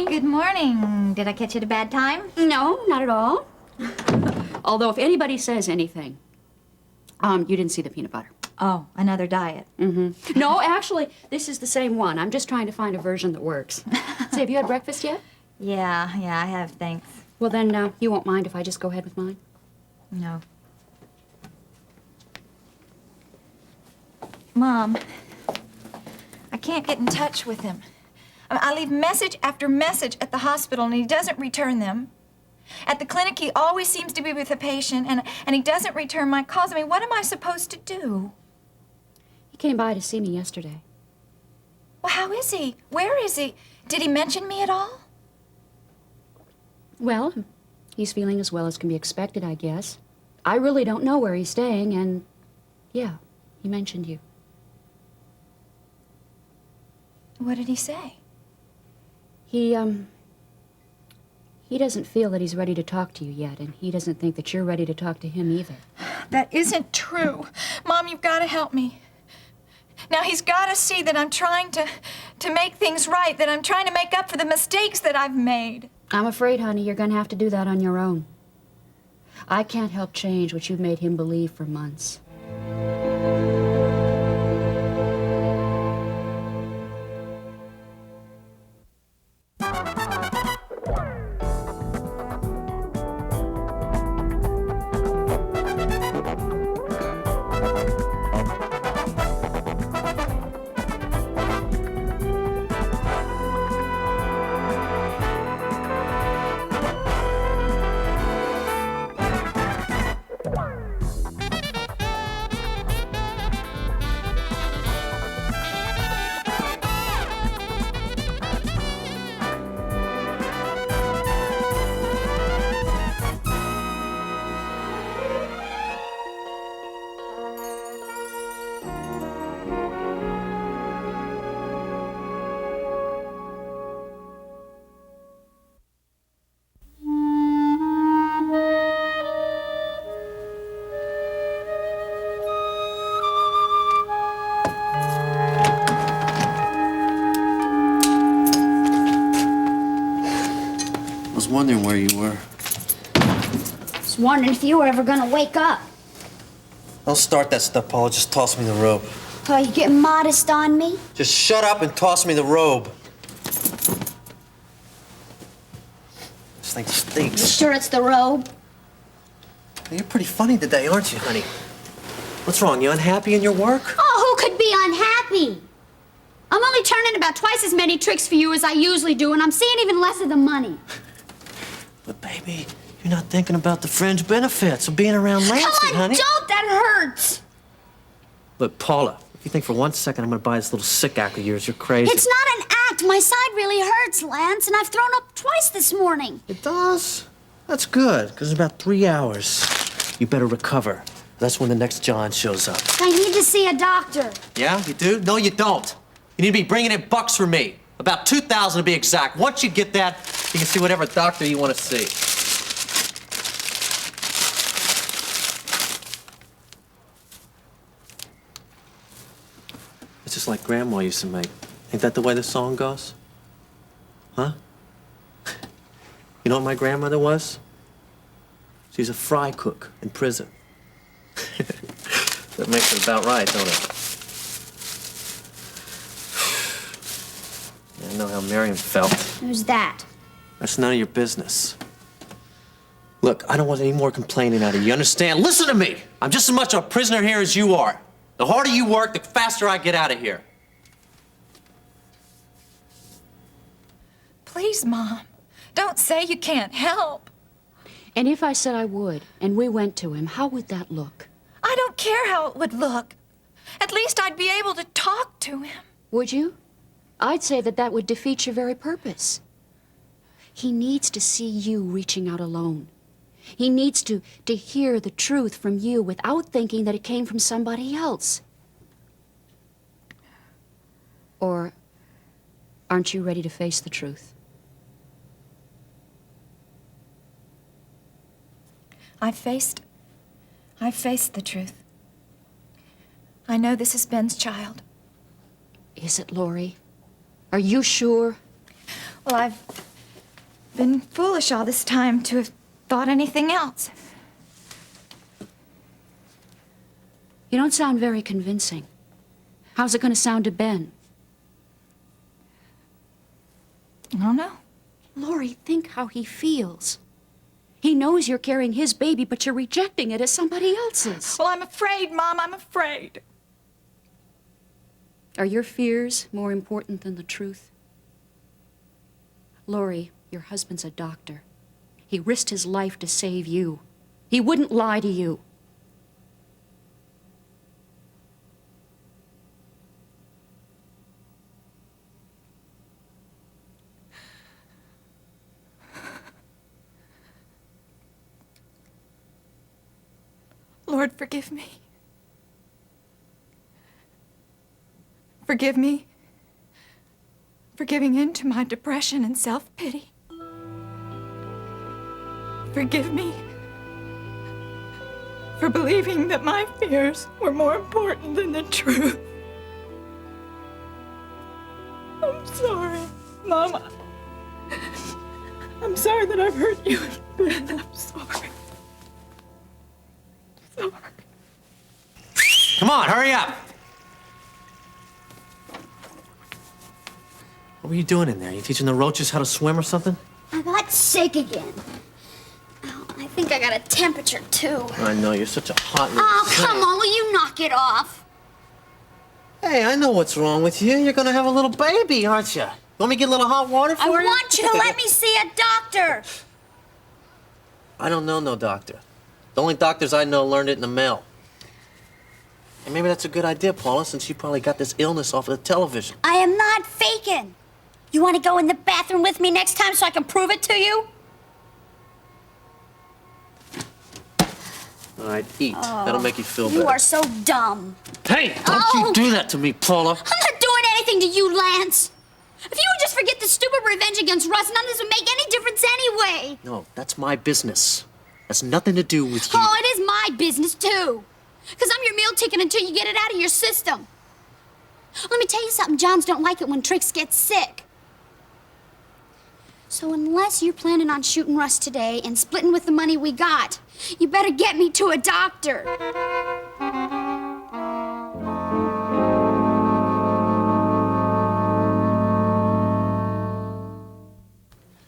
Good morning. Did I catch you at a bad time? No, not at all. Although if anybody says anything, you didn't see the peanut butter. Oh, another diet. Mm-hmm. No, actually, this is the same one. I'm just trying to find a version that works. Say, have you had breakfast yet? Yeah, I have, thanks. Well, then, you won't mind if I just go ahead with mine? No. Mom, I can't get in touch with him. I leave message after message at the hospital, and he doesn't return them. At the clinic, he always seems to be with a patient, and he doesn't return my calls. I mean, what am I supposed to do? He came by to see me yesterday. Well, how is he? Where is he? Did he mention me at all? Well, he's feeling as well as can be expected, I guess. I really don't know where he's staying, and yeah, he mentioned you. What did he say? He doesn't feel that he's ready to talk to you yet, and he doesn't think that you're ready to talk to him either. That isn't true. Mom, you've got to help me. Now, he's got to see that I'm trying to make things right, that I'm trying to make up for the mistakes that I've made. I'm afraid, honey, you're going to have to do that on your own. I can't help change what you've made him believe for months. I was wondering where you were. I was wondering if you were ever gonna wake up. Don't start that stuff, Paula. Just toss me the robe. Oh, you getting modest on me? Just shut up and toss me the robe. This thing You stinks. sure it's the robe? You're pretty funny today, aren't you, honey? What's wrong? You unhappy in your work? Oh, who could be unhappy? I'm only turning about twice as many tricks for you as I usually do, and I'm seeing even less of the money. But, baby, you're not thinking about the fringe benefits of being around Lance, Come on, honey. don't! That hurts! Look, Paula, if you think for 1 second I'm gonna buy this little sick act of yours, you're crazy. It's not an act. My side really hurts, Lance, and I've thrown up twice this morning. It does? That's good, because in about 3 hours, you better recover. That's when the next John shows up. I need to see a doctor. Yeah, you do? No, you don't. You need to be bringing in bucks for me. About 2,000 to be exact. Once you get that, you can see whatever doctor you want to see. It's just like Grandma used to make. Ain't that the way the song goes? Huh? You know what my grandmother was? She's a fry cook in prison. That makes it about right, don't it? I know how Miriam felt. Who's that? That's none of your business. Look, I don't want any more complaining out of you. You understand? Listen to me! I'm just as much a prisoner here as you are. The harder you work, the faster I get out of here. Please, Mom, don't say you can't help. And if I said I would, and we went to him, how would that look? I don't care how it would look. At least I'd be able to talk to him. Would you? I'd say that that would defeat your very purpose. He needs to see you reaching out alone. He needs to hear the truth from you without thinking that it came from somebody else. Or aren't you ready to face the truth? I faced the truth. I know this is Ben's child. Is it, Lori? Are you sure? Well, been foolish all this time to have thought anything else. You don't sound very convincing. How's it going to sound to Ben? I don't know. Lori, think how he feels. He knows you're carrying his baby, but you're rejecting it as somebody else's. Well, I'm afraid, Mom. I'm afraid. Are your fears more important than the truth? Lori, your husband's a doctor. He risked his life to save you. He wouldn't lie to you. Lord, forgive me. Forgive me for giving in to my depression and self-pity. Forgive me for believing that my fears were more important than the truth. I'm sorry, Mama. I'm sorry that I've hurt you, Ben. I'm sorry. Sorry. Come on, hurry up! What were you doing in there? You teaching the roaches how to swim or something? I got sick again. Oh, I think I got a temperature, too. I know, you're such a hot little Oh, thing. come on, will you knock it off? Hey, I know what's wrong with you. You're gonna have a little baby, aren't you? Want me to get a little hot water for I you? want you to let me see a doctor. I don't know no doctor. The only doctors I know learned it in the mail. And maybe that's a good idea, Paula, since you probably got this illness off of the television. I am not faking. You want to go in the bathroom with me next time so I can prove it to you? All right, eat. That'll make you feel You better. are so dumb. Hey, don't you do that to me, Paula. I'm not doing anything to you, Lance. If you would just forget the stupid revenge against Russ, none of this would make any difference anyway. No, that's my business. That's nothing to do with you. Oh, it is my business, too. Because I'm your meal ticket until you get it out of your system. Let me tell you something. Johns don't like it when Trix gets sick. So unless you're planning on shooting Russ today and splitting with the money we got, you better get me to a doctor.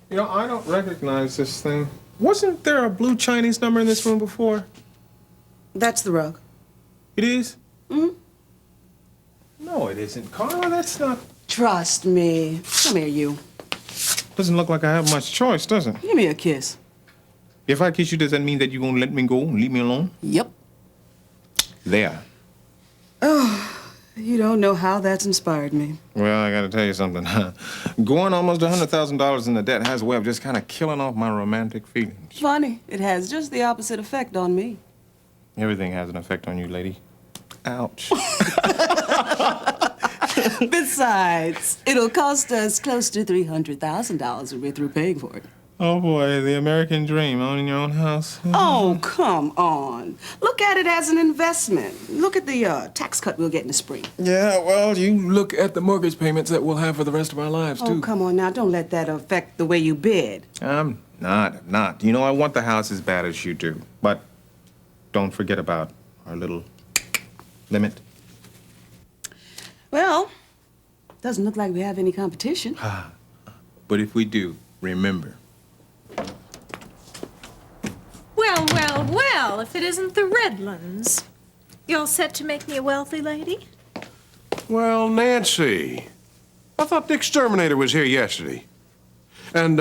You know, I don't recognize this thing. Wasn't there a blue Chinese number in this room before? That's the rug. It is? Mm-hmm. No, it isn't. Carla, that's not... Trust me. Come here, you. Doesn't look like I have much choice, does it? Give me a kiss. If I kiss you, does that mean that you're gonna let me go and leave me alone? Yep. There. You don't know how that's inspired me. Well, I gotta tell you something. Going almost $100,000 in the debt has a way of just kind of killing off my romantic feelings. Funny, it has just the opposite effect on me. Everything has an effect on you, lady. Ouch. Besides, it'll cost us close to $300,000 when we're through paying for it. Oh, boy, the American dream, owning your own house. Oh, come on. Look at it as an investment. Look at the tax cut we'll get in the spring. Yeah, well, you look at the mortgage payments that we'll have for the rest of our lives, Oh, too. come on now. Don't let that affect the way you bid. I'm not. You know, I want the house as bad as you do. But don't forget about our little limit. Well, doesn't look like we have any competition. But if we do, remember. Well, well, well, if it isn't the Redlands. You all set to make me a wealthy lady? Well, Nancy, I thought the exterminator was here yesterday. And,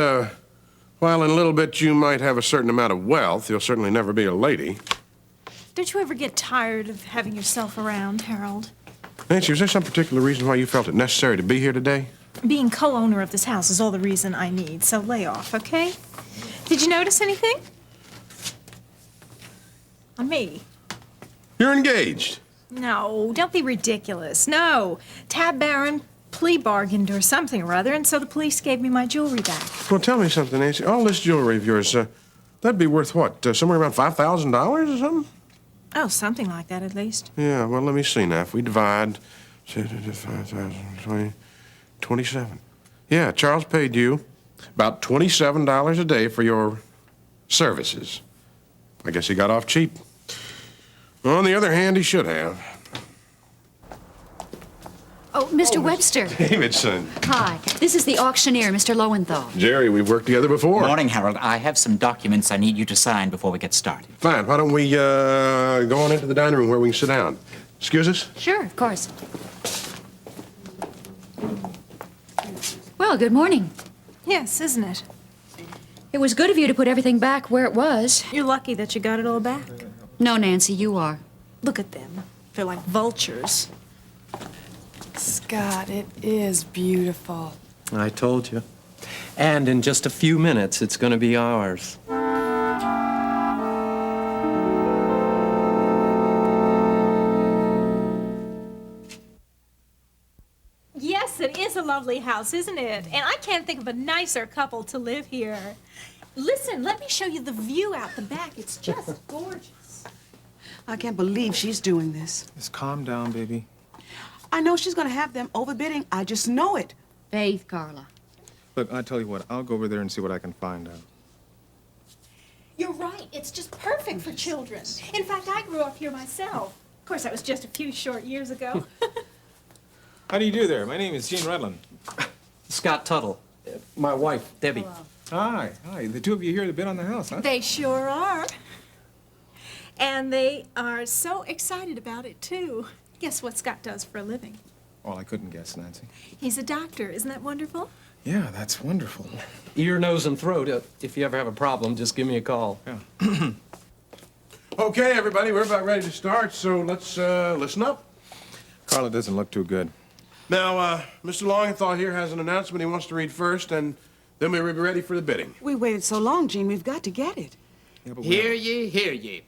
while in a little bit you might have a certain amount of wealth, you'll certainly never be a lady. Don't you ever get tired of having yourself around, Harold? Nancy, is there some particular reason why you felt it necessary to be here today? Being co-owner of this house is all the reason I need, so lay off, okay? Did you notice anything? On me? You're engaged. No, don't be ridiculous. No. Tab Baron plea bargained or something or other, and so the police gave me my jewelry back. Well, tell me something, Nancy. All this jewelry of yours, that'd be worth what? Somewhere around $5,000 or something? Oh, something like that at least. Yeah, well, let me see now. If we divide 5,000, 27. Yeah, Charles paid you About $27 a day for your services. I guess he got off cheap. On the other hand, he should have. Oh, Mr. Webster. Davidson. Hi. This is the auctioneer, Mr. Lowenthal. Jerry, we've worked together before. Morning, Harold. I have some documents I need you to sign before we get started. Fine. Why don't we go on into the dining room where we can sit down? Excuse us? Sure, of course. Well, good morning. Yes, isn't it? It was good of you to put everything back where it was. You're lucky that you got it all back. No, Nancy, you are. Look at them. They're like vultures. Scott, it is beautiful. I told you. And in just a few minutes, it's going to be ours. Yes, it is a lovely house, isn't it? And I can't think of a nicer couple to live here. Listen, let me show you the view out the back. It's just gorgeous. I can't believe she's doing this. Just calm down, baby. I know she's gonna have them overbidding. I just know it. Faith, Carla. Look, I tell you what, I'll go over there and see what I can find out. You're right. It's just perfect for children. In fact, I grew up here myself. Of course, that was just a few short years ago. How do you do there? My name is Gene Redland. Scott Tuttle. My wife, Debbie. Hi. The two of you here to bid on the house, huh? They sure are. And they are so excited about it, too. Guess what Scott does for a living? Well, I couldn't guess, Nancy. He's a doctor. Isn't that wonderful? Yeah, that's wonderful. Ear, nose, and throat. If you ever have a problem, just give me a call. Yeah. Okay, everybody, we're about ready to start, so let's listen up. Carla doesn't look too good. Now, Mr. Longthal here has an announcement he wants to read first, and then we'll be ready for the bidding. We waited so long, Gene. We've got to get it. Yeah, but Hear ye, hear ye.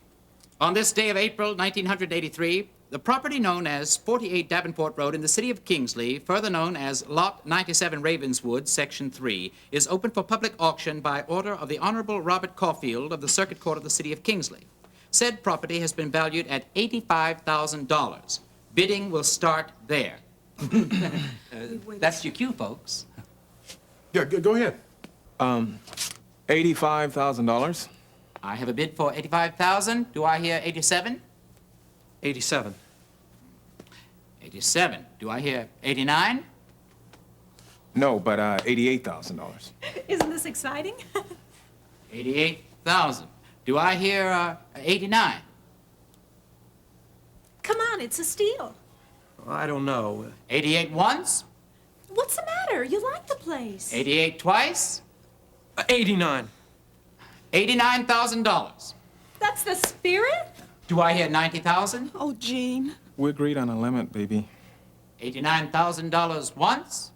On this day of April 1983, the property known as 48 Davenport Road in the city of Kingsley, further known as Lot 97 Ravenswood, Section 3, is open for public auction by order of the Honorable Robert Caulfield of the Circuit Court of the city of Kingsley. Said property has been valued at $85,000. Bidding will start there. That's your cue, folks. Yeah, go ahead. $85,000. I have a bid for $85,000. Do I hear 87? 87. 87. Do I hear 89? No, but $88,000. Isn't this exciting? 88,000. Do I hear 89? Come on, it's a steal. I don't know. 88 once? What's the matter? You like the place. 88 twice? 89. $89,000. That's the spirit? Do I hear 90,000? Oh, Gene. We agreed on a limit, baby. $89,000 once?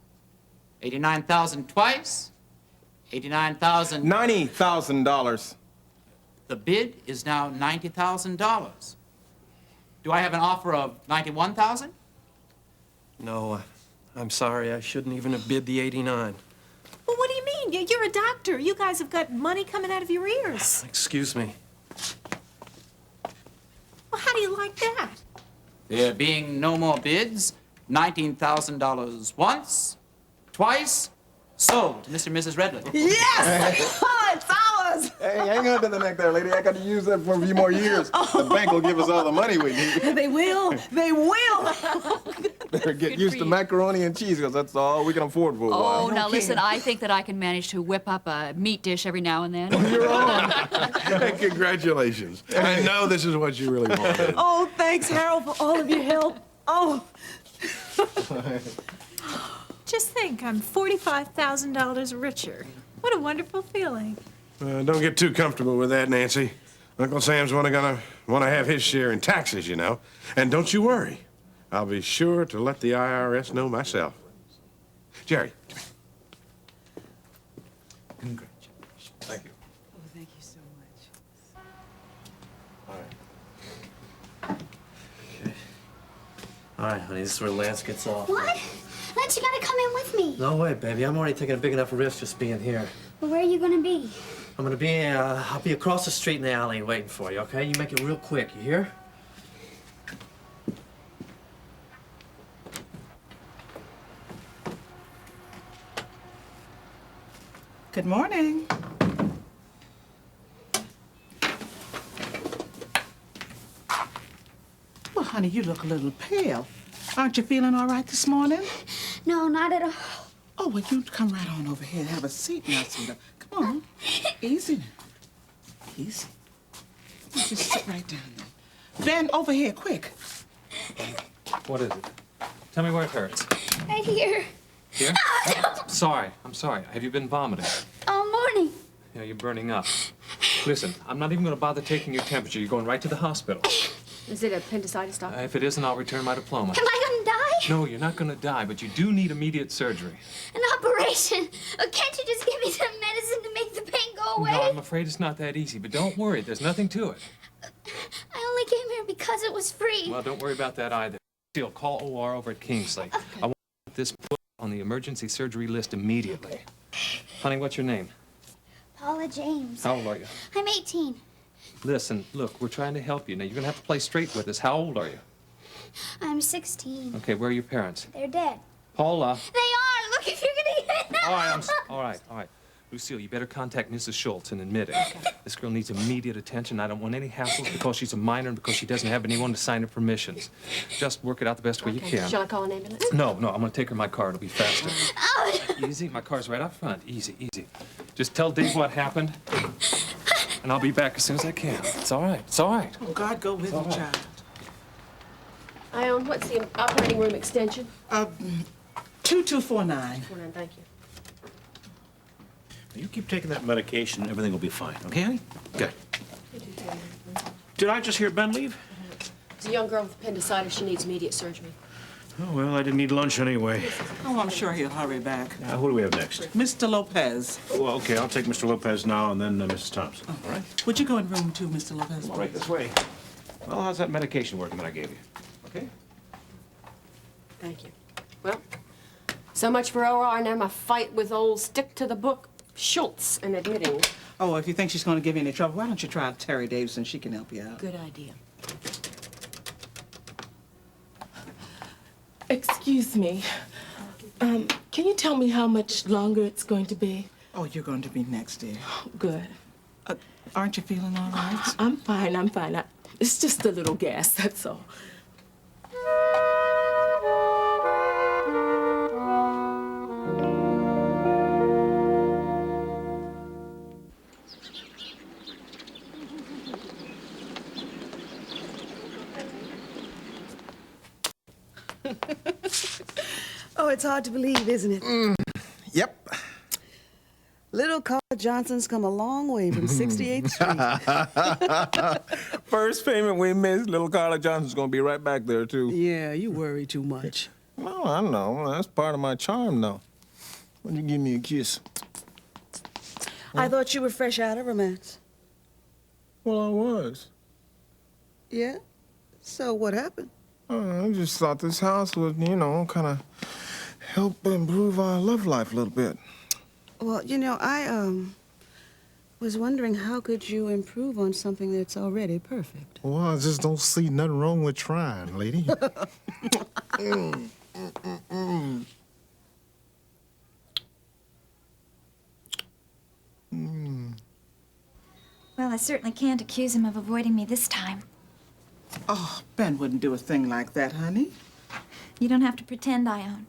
89,000 twice? 89,000. $90,000. The bid is now $90,000. Do I have an offer of 91,000? No, I'm sorry. I shouldn't even have bid the 89. Well, what do you mean? You're a doctor. You guys have got money coming out of your ears. Excuse me. Well, how do you like that? There being no more bids, $19,000 once, twice, sold to Mr. and Mrs. Redland. Yes! Oh, it's ours! Hey, hang on to the neck there, lady. I got to use that for a few more years. The bank will give us all the money we need. They will. They will. Better get used to macaroni and cheese, because that's all we can afford for a while. Oh, now listen, I think that I can manage to whip up a meat dish every now and then. You're on. Congratulations. I know this is what you really wanted. Oh, thanks, Harold, for all of your help. Oh. Just think, I'm $45,000 richer. What a wonderful feeling. Don't get too comfortable with that, Nancy. Uncle Sam's gonna have his share in taxes, you know. And don't you worry. I'll be sure to let the IRS know myself. Jerry, come here. Congratulations. Thank you. Oh, thank you so much. All right. Okay. All right, honey, this is where Lance gets off. What? Lance, you gotta come in with me. No way, baby. I'm already taking a big enough risk just being here. Well, where are you gonna be? I'll be across the street in the alley waiting for you, okay? You make it real quick, you hear? Good morning. Well, honey, you look a little pale. Aren't you feeling all right this morning? No, not at all. Oh, well, you come right on over here and have a seat now, sweetheart. Come on. Easy now. Easy. You just sit right down there. Ben, over here, quick. What is it? Tell me where it hurts. Right here. Here? Sorry, I'm sorry. Have you been vomiting? All morning. Yeah, you're burning up. Listen, I'm not even going to bother taking your temperature. You're going right to the hospital. Is it appendicitis, doctor? If it isn't, I'll return my diploma. Am I gonna die? No, you're not going to die, but you do need immediate surgery. An operation? Can't you just give me some medicine to make the pain go away? No, I'm afraid it's not that easy, but don't worry. There's nothing to it. I only came here because it was free. Well, don't worry about that either. You'll call OR over at Kingsley. Okay. I want this put on the emergency surgery list immediately. Honey, what's your name? Paula James. How old are you? I'm 18. Listen, look, we're trying to help you. Now, you're going to have to play straight with us. How old are you? I'm 16. Okay, where are your parents? They're dead. Paula. They are. Look, if you're gonna get All right, all right. Lucille, you better contact Mrs. Schultz and admit it. Okay. This girl needs immediate attention. I don't want any hassles because she's a minor and because she doesn't have anyone to sign her permissions. Just work it out the best way you can. Shall I call an ambulance? No, I'm going to take her in my car. It'll be faster. Oh. Easy. My car's right up front. Easy. Just tell Dave what happened, and I'll be back as soon as I can. It's all right. Oh, God, go with you, child. Ione, what's the operating room extension? 2249. 49, thank you. You keep taking that medication, everything will be fine. Okay, honey? Good. Did I just hear Ben leave? It's a young girl with appendicitis. She needs immediate surgery. Oh, well, I didn't eat lunch anyway. Oh, I'm sure he'll hurry back. Who do we have next? Mr. Lopez. Well, okay, I'll take Mr. Lopez now and then Mrs. Thompson. All right. Would you go in room 2, Mr. Lopez? Right this way. Well, how's that medication working that I gave you? Okay? Thank you. Well, so much for OR. Now my fight with old stick-to-the-book Schultz and admitting. Oh, if you think she's going to give you any trouble, why don't you try Terry Davison? She can help you out. Good idea. Excuse me. Can you tell me how much longer it's going to be? Oh, you're going to be next, dear. Good. Aren't you feeling all right? I'm fine. It's just a little gas, that's all. Oh, it's hard to believe, isn't it? Yep. Little Carl Johnson's come a long way from 68th Street. First payment we missed, little Carla Johnson's gonna be right back there, too. Yeah, you worry too much. Well, I know. That's part of my charm, though. Why don't you give me a kiss? I thought you were fresh out of romance. Well, I was. Yeah? So what happened? I just thought this house would, kind of help improve our love life a little bit. Well, I was wondering how could you improve on something that's already perfect? Well, I just don't see nothing wrong with trying, lady. Well, I certainly can't accuse him of avoiding me this time. Oh, Ben wouldn't do a thing like that, honey. You don't have to pretend, Ione.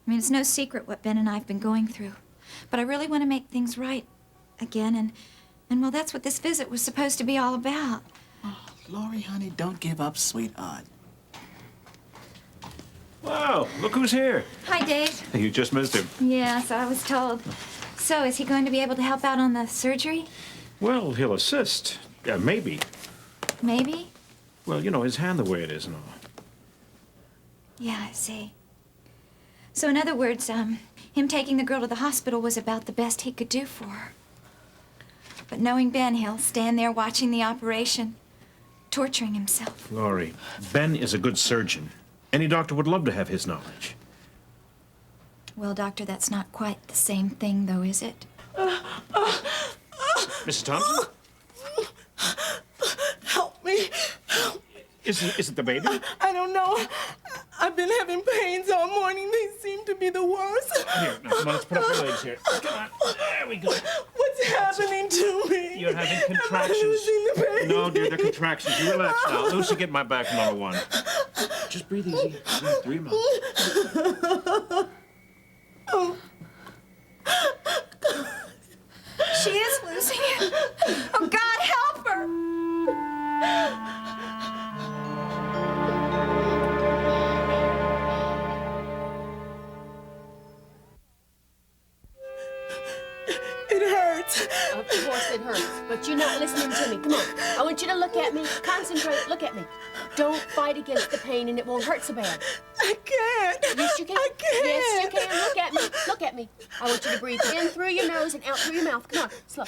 I mean, it's no secret what Ben and I have been going through. But I really want to make things right again, and well, that's what this visit was supposed to be all about. Oh, Lori, honey, don't give up, sweetheart. Wow, look who's here. Hi, Dave. You just missed him. Yeah, so I was told. So, is he going to be able to help out on the surgery? Well, he'll assist. Yeah, maybe. Maybe? Well, his hand the way it is and all. Yeah, I see. So, in other words, him taking the girl to the hospital was about the best he could do for her. But knowing Ben, he'll stand there watching the operation, torturing himself. Laurie, Ben is a good surgeon. Any doctor would love to have his knowledge. Well, Doctor, that's not quite the same thing, though, is it? Mrs. Thompson? Help me. Is it the baby? I don't know. I've been having pains all morning. They seem to be the worst. Here, now, come on, let's put up your legs here. Come on. There we go. What's happening to me? You're having Am I contractions. losing the baby? No, dear, they're contractions. You relax now. Lucy, get my back, number one. Just breathe easy. Breathe through your mouth. She is losing it. Oh, God, help her. It hurts. Of course it hurts, but you're not listening to me. Come on. I want you to look at me. Concentrate. Look at me. Don't fight against the pain and it won't hurt so bad. I can't. Yes, you can. I can't. Yes, you can. Look at me. Look at me. I want you to breathe in through your nose and out through your mouth. Come on. Slow.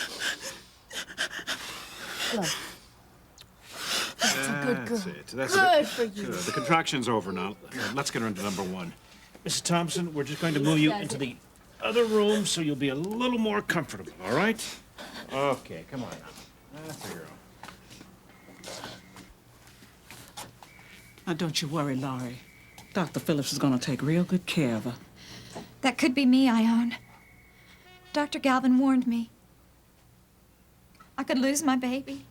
Slow. That's a good girl. That's it. That's Good it. for you. Good. The contraction's over now. Let's get her into number one. Mrs. Thompson, we're just going to move you into the other room so you'll be a little more comfortable, all right? Okay, come on now. That's a girl. Now, don't you worry, Laurie. Dr. Phillips is going to take real good care of her. That could be me, Ione. Dr. Galvin warned me. I could lose my baby.